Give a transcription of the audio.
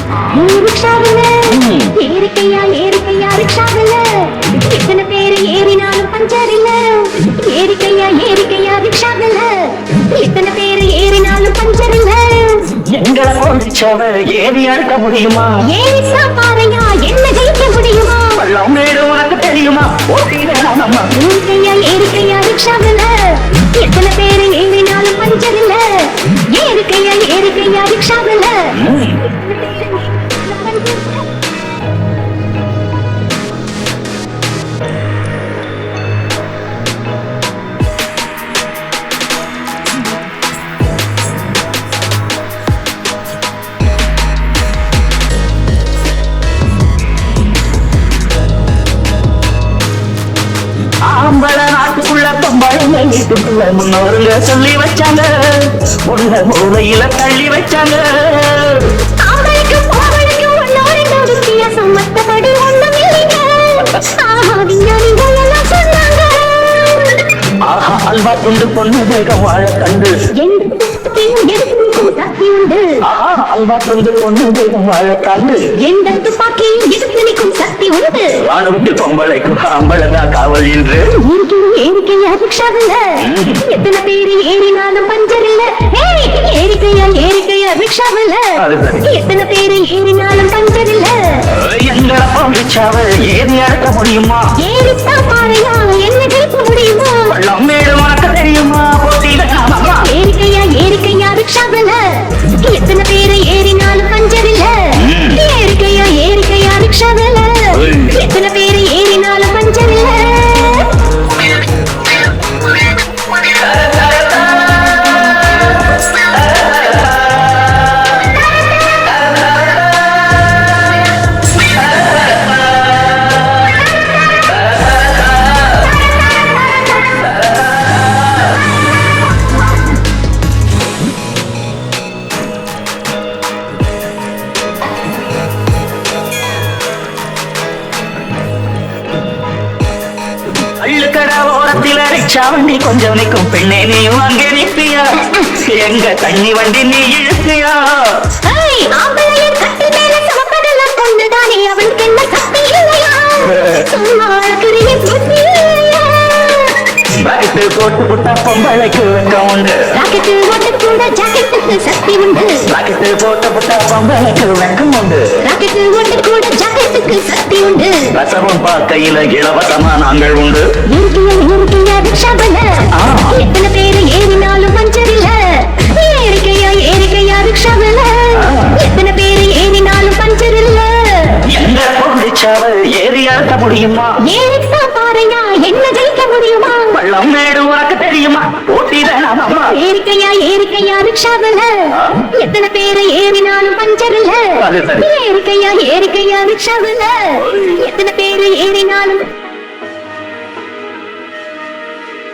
ரிக்ஷாவில் ஏறிக்கையா ஏறிக்கையா ரிக்ஷாவில் எத்தனை பேர் ஏறினாலும் பஞ்சர் இல்ல. ஏறிக்கையா ஏறிக்கையா ரிக்ஷாவில் எத்தனை பேர் ஏறினாலும் பஞ்சர் இல்ல. எங்களை போன்றவ ஏறி அழுக்க முடியுமா? ஏறிச்சா பாறையா என்ன ஜெயிக்க முடியுமா? பள்ளம் மேடு உனக்கு தெரியுமா? ஓட்டினா ஏறிக்கையா ஏறிக்கையா ரிக்ஷாவில் எத்தனை பேர் ஏறினாலும் பஞ்சர் இல்ல. ஏறிக்கையா ஏறிக்கையா ரிக்ஷாவில் ஆம்பள நாட்டுக்குள்ள பொம்பளைங்க வீட்டுக்குள்ள முன்னோருங்க சொல்லி வச்சாங்க. உன்ன மூலையில தள்ளி வச்சாங்க. மத்தபடி ஒண்ணும் இல்லைங்க. விஞ்ஞானிகள் எல்லாம் சொன்னாங்க. ஆஹா அல்வா துண்டு பொண்ணு வேகம் வாழ கண்டு. ஆஹா அல்வா துண்டு பொண்ணு வேகம் வாழ கண்டு. எந்த துப்பாக்கியும் எதிர்த்து நிற்கும் சக்தி உண்டு. வானவிட்டு பொம்பளைக்கு ஆம்பளதான் காவல் என்று. ஏறிக்கையா ரிக்ஷாவில் எத்தனை பேர் ஏறினாலும் பஞ்சர் இல்ல. ஏறிக்கையா ஏறிக்கையா ரிக்ஷாவில் எத்தனை பேர் ஏறினாலும் பஞ்சர் இல்ல. எங்களை போன்றவ ஏறி அழுக்க முடியுமா? ஏறித்தா பாறையா என்ன ஜெயிக்க முடியுமா? பள்ளம் மேடு உனக்கு தெரியுமா? போட்டியில ஏறிக்கையா ஏறிக்கையா ரிக்ஷாவில் எத்தனை பேர் ஏறினாலும் பஞ்சர் இல்ல. ஏறிக்கையா ஏறிக்கையா ரிக்ஷாவில் எத்தனை பேர் ஏறினாலும் பஞ்சர் இல்ல. அள்ளுக்கடை ஓரத்தில ரிக்ஷா வண்டி கொஞ்சம் நிற்கும் பெண்ணே நீயும் அங்கே நிற்பியா? எங்க தண்ணி வண்டி நீ இழுப்பியா? அவளுக்கு என்ன சக்தி இல்லையா? பாக்கெட்டு போட்டு புட்டா பொம்பளைக்கு வெக்கம் உண்டு. ராக்கெட்டு ஓட்ட கூட ஜாக்கெட்டுக்கு சக்தி உண்டு. பாக்கெட்டு போட்டு புட்டா பொம்பளைக்கு வெக்கம் உண்டு. ராக்கெட்டு ஓட்ட கூட ஜாக்கெட்டுக்கு சக்தி உண்டு. ரசமும் பார்க்கையில இலவசமா நாங்கள் உண்டு. ஏறிக்கையா ரிக்ஷாவில் எத்தனை பேர் ஏறினாலும் பஞ்சர் இல்ல. ஏறிக்கையா ஏறிக்கையா ரிக்ஷாவில் எத்தனை பேர் ஏறினாலும் பஞ்சர் இல்ல. எங்க போன்றவ ஏறி அழுக்க முடியுமா? ஏறித்தா பாறையா என்ன ஜெயிக்க முடியுமா? பள்ளம் மேடு உனக்கு தெரியுமா? போட்டிதான் ஏறிக்கையா ஏறிக்கையா ரிக்ஷாவில் எத்தனை பேர் ஏறினாலும் பஞ்சர் இல்ல. ஏறிக்கையா ஏறிக்கையா ரிக்ஷாவில் எத்தனை பேர் ஏறினாலும்